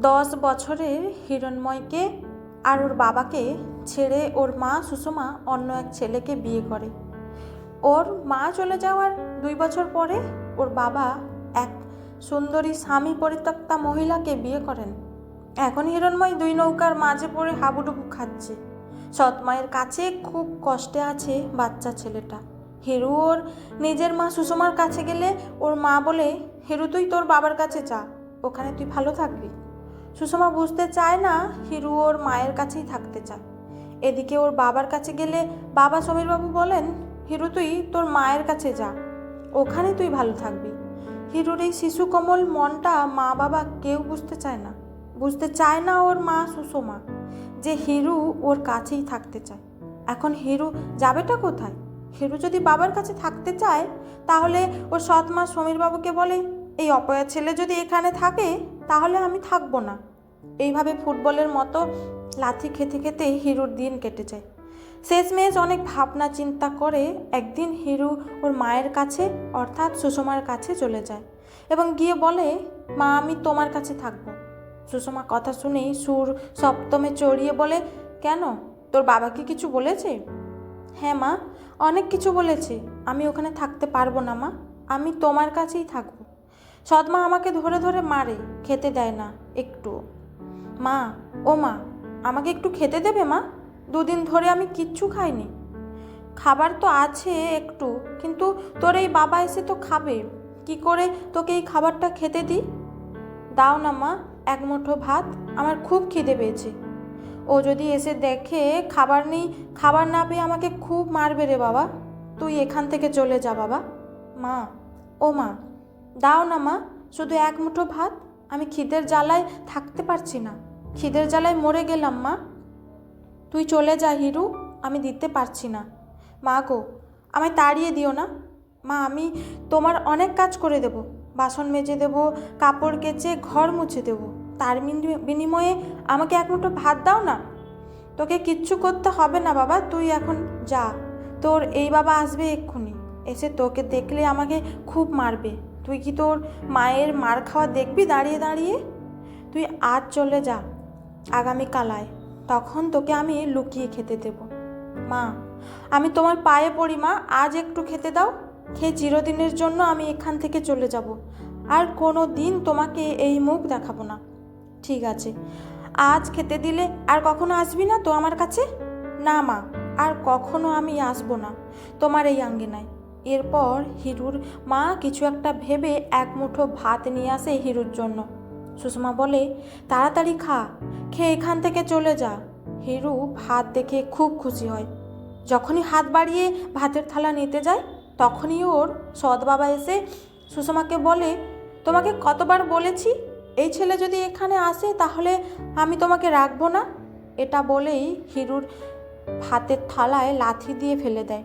10 বছরের হিরণময়কে আর ওর বাবাকে ছেড়ে ওর মা সুষমা অন্য এক ছেলেকে বিয়ে করে। ওর মা চলে যাওয়ার 2 বছর পরে ওর বাবা এক সুন্দরী স্বামী পরিত্যক্তা মহিলাকে বিয়ে করেন। এখন হিরণময় 2 নৌকার মাঝে পড়ে হাবুডুবু খাচ্ছে। সৎ মায়ের কাছে খুব কষ্টে আছে বাচ্চা ছেলেটা। হিরু ওর নিজের মা সুষমার কাছে গেলে ওর মা বলে, হিরু তুই তোর বাবার কাছে যা, ওখানে তুই ভালো থাকবি। সুষমা বুঝতে চায় না হিরু ওর মায়ের কাছেই থাকতে চায়। এদিকে ওর বাবার কাছে গেলে বাবা সমীরবাবু বলেন, হিরু তুই তোর মায়ের কাছে যা, ওখানে তুই ভালো থাকবি। হিরুর এই শিশু কোমল মনটা মা বাবা কেউ বুঝতে চায় না ওর মা সুষমা, যে হিরু ওর কাছেই থাকতে চায়। এখন হিরু যাবেটা কোথায়? হিরু যদি বাবার কাছে থাকতে চায় তাহলে ওর সৎ মা সমীরবাবুকে বলে, এই অপয়া ছেলে যদি এখানে থাকে তাহলে আমি থাকবো না। এইভাবে ফুটবলের মতো লাথি খেতে খেতে হিরুর দিন কেটে যায়। শেষমেশ অনেক ভাবনা চিন্তা করে একদিন হিরু ওর মায়ের কাছে অর্থাৎ সুষমার কাছে চলে যায় এবং গিয়ে বলে, মা আমি তোমার কাছে থাকবো। সুষমা কথা শুনেই সুর সপ্তমে চড়িয়ে বলে, কেন, তোর বাবা কি কিছু বলেছে? হ্যাঁ মা, অনেক কিছু বলেছে, আমি ওখানে থাকতে পারবো না মা, আমি তোমার কাছেই থাকবো। সৎমা আমাকে ধরে ধরে মারে, খেতে দেয় না একটু। মা, ও মা, আমাকে একটু খেতে দেবে মা? 2 দিন ধরে আমি কিচ্ছু খাইনি। খাবার তো আছে একটু, কিন্তু তোর এই বাবা এসে তো খাবে, কি করে তোকে এই খাবারটা খেতে দিই? দাও না মা, 1 মুঠো ভাত, আমার খুব খিদে পেয়েছে। ও যদি এসে দেখে খাবার নেই, খাবার না পেয়ে আমাকে খুব মারবে রে বাবা, তুই এখান থেকে চলে যা বাবা। মা, ও মা, দাও না মা, শুধু 1 মুঠো ভাত, আমি খিদের জ্বালায় থাকতে পারছি না, খিদের জ্বালায় মরে গেলাম মা। তুই চলে যা হিরু, আমি দিতে পারছি না। মা গো, আমায় তাড়িয়ে দিও না মা, আমি তোমার অনেক কাজ করে দেব, বাসন মেজে দেব, কাপড় কেচে ঘর মুছে দেব, তার বিনিময়ে আমাকে 1 মুঠো ভাত দাও না। তোকে কিচ্ছু করতে হবে না বাবা, তুই এখন যা, তোর এই বাবা আসবে এক্ষুনি, এসে তোকে দেখলে আমাকে খুব মারবে। তুই কি তোর মায়ের মার খাওয়া দেখবি দাঁড়িয়ে দাঁড়িয়ে? তুই আজ চলে যা, আগামীকাল আয়, তখন তোকে আমি লুকিয়ে খেতে দেব। মা, আমি তোমার পায়ে পড়ি মা, আজ একটু খেতে দাও, খেয়ে চিরদিনের জন্য আমি এখান থেকে চলে যাব, আর কোনো দিন তোমাকে এই মুখ দেখাবো না। ঠিক আছে, আজ খেতে দিলে আর কখনো আসবি না তো আমার কাছে? না মা, আর কখনো আমি আসবো না তোমার এই আঙ্গিনায়। এরপর হিরুর মা কিছু একটা ভেবে 1 মুঠো ভাত নিয়ে আসে হিরুর জন্য। সুষমা বলে, তাড়াতাড়ি খা, খেয়ে এখান থেকে চলে যা। হিরু ভাত দেখে খুব খুশি হয়। যখনই হাত বাড়িয়ে ভাতের থালা নিতে যায় তখনই ওর সৎ বাবা এসে সুষমাকে বলে, তোমাকে কতবার বলেছি এই ছেলে যদি এখানে আসে তাহলে আমি তোমাকে রাখবো না। এটা বলেই হিরুর ভাতের থালায় লাথি দিয়ে ফেলে দেয়।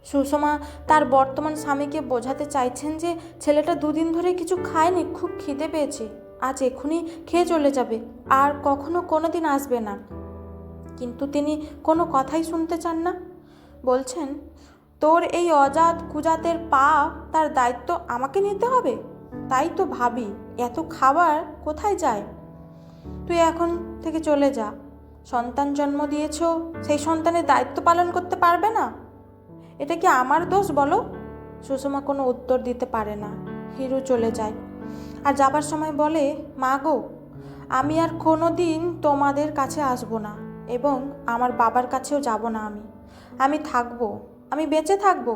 সুষমা তার বর্তমান স্বামীকে বোঝাতে চাইছেন যে ছেলেটা 2 দিন ধরে কিছু খায়নি, খুব খিদে পেয়েছে, আজ এক্ষুনি খেয়ে চলে যাবে, আর কখনো কোনো দিন আসবে না। কিন্তু তিনি কোনো কথাই শুনতে চান না। বলছেন, তোর এই অজাত কুজাতের পা তার দায়িত্ব আমাকে নিতে হবে? তাই তো ভাবি এত খাবার কোথায় যায়। তুই এখন থেকে চলে যা, সন্তান জন্ম দিয়েছ, সেই সন্তানের দায়িত্ব পালন করতে পারবে না? এটা কি আমার দোষ বলো? সুষমা কোনো উত্তর দিতে পারে না। হিরু চলে যায় আর যাবার সময় বলে, মা গো, আমি আর কোনো দিন তোমাদের কাছে আসবো না এবং আমার বাবার কাছেও যাব না। আমি থাকবো, আমি বেঁচে থাকবো,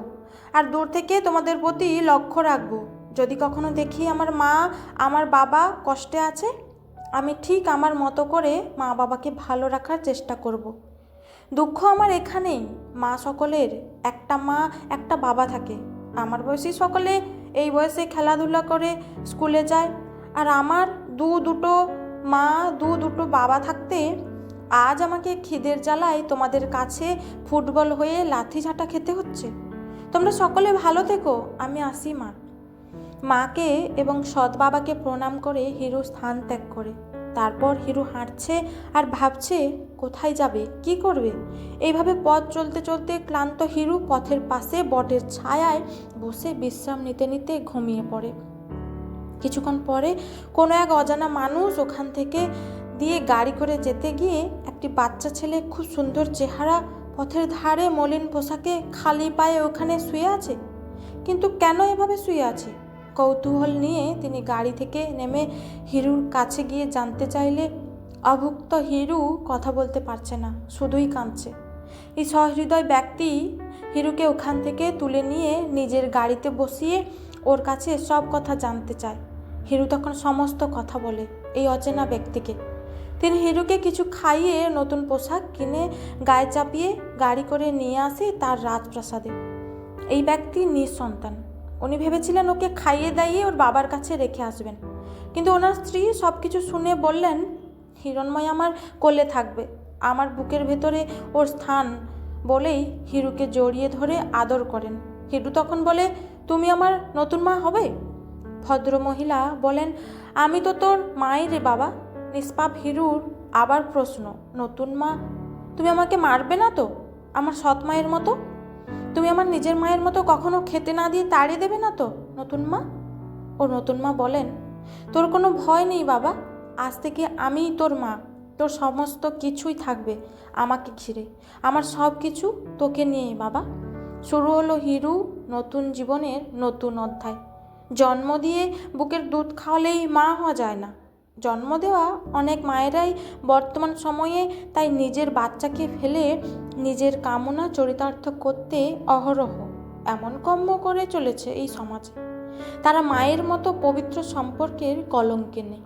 আর দূর থেকে তোমাদের প্রতি লক্ষ্য রাখবো। যদি কখনো দেখি আমার মা আমার বাবা কষ্টে আছে, আমি ঠিক আমার মতো করে মা বাবাকে ভালো রাখার চেষ্টা করব। দুঃখ আমার এখানেই, মা সকলের একটা মা একটা বাবা থাকে, আমার বয়সী সকলে এই বয়সে খেলাধুলা করে স্কুলে যায়, আর আমার দুটো মা দুটো বাবা থাকতে আজ আমাকে খিদের জ্বালায় তোমাদের কাছে ফুটবল হয়ে লাথি ঝাঁটা খেতে হচ্ছে। তোমরা সকলে ভালো থেকো, আমি আসি মা। মাকে এবং সৎ বাবাকে প্রণাম করে হিরু স্থান ত্যাগ করে। তারপর হিরু হাঁটছে আর ভাবছে কোথায় যাবে, কি করবে। এইভাবে পথ চলতে চলতে ক্লান্ত হিরু পথের পাশে বটের ছায়ায় বসে বিশ্রাম নিতে নিতে ঘুমিয়ে পড়ে। কিছুক্ষণ পরে কোনো এক অজানা মানুষ ওখান থেকে দিয়ে গাড়ি করে যেতে গিয়ে একটি বাচ্চা ছেলে, খুব সুন্দর চেহারা, পথের ধারে মলিন পোশাকে খালি পায়ে ওখানে শুয়ে আছে। কিন্তু কেন এভাবে শুয়ে আছে? কৌতূহল নিয়ে তিনি গাড়ি থেকে নেমে হিরুর কাছে গিয়ে জানতে চাইলে অভুক্ত হিরু কথা বলতে পারছে না, শুধুই কাঁদছে। এই সহৃদয় ব্যক্তি হিরুকে ওখান থেকে তুলে নিয়ে নিজের গাড়িতে বসিয়ে ওর কাছে সব কথা জানতে চায়। হিরু তখন সমস্ত কথা বলে এই অচেনা ব্যক্তিকে। তিনি হিরুকে কিছু খাইয়ে নতুন পোশাক কিনে গায়ে চাপিয়ে গাড়ি করে নিয়ে আসে তার রাজপ্রাসাদে। এই ব্যক্তি নিঃসন্তান। উনি ভেবেছিলেন ওকে খাইয়ে দাইয়ে ওর বাবার কাছে রেখে আসবেন, কিন্তু ওনার স্ত্রী সব কিছু শুনে বললেন, হিরণময় আমার কোলে থাকবে, আমার বুকের ভেতরে ওর স্থান বলেই হিরুকে জড়িয়ে ধরে আদর করেন। হিরু তখন বলে, তুমি আমার নতুন মা হবে? ভদ্রমহিলা বলেন, আমি তো তোর মাই রে বাবা। নিষ্পাপ হিরুর আবার প্রশ্ন, নতুন মা? তুমি আমাকে মারবে না তো আমার সৎ মায়ের মতো? তুমি আমার নিজের মায়ের মতো কখনো খেতে না দিয়ে তাড়িয়ে দেবে না তো নতুন মা? ও নতুন মা বলেন, তোর কোনো ভয় নেই বাবা, আজ থেকে আমিই তোর মা, তোর সমস্ত কিছুই থাকবে আমাকে ঘিরে, আমার সব কিছু তোকে নিয়ে বাবা। শুরু হলো হিরু নতুন জীবনের নতুন অধ্যায়। জন্ম দিয়ে বুকের দুধ খাওয়ালেই মা হওয়া যায় না। জন্ম দেওয়া অনেক মায়েরাই বর্তমান সময়ে তাই নিজের বাচ্চাকে ফেলে নিজের কামনা চরিতার্থ করতে অহরহ এমন কর্ম করে চলেছে এই সমাজে। তারা মায়ের মতো পবিত্র সম্পর্কের কলঙ্কে নেই।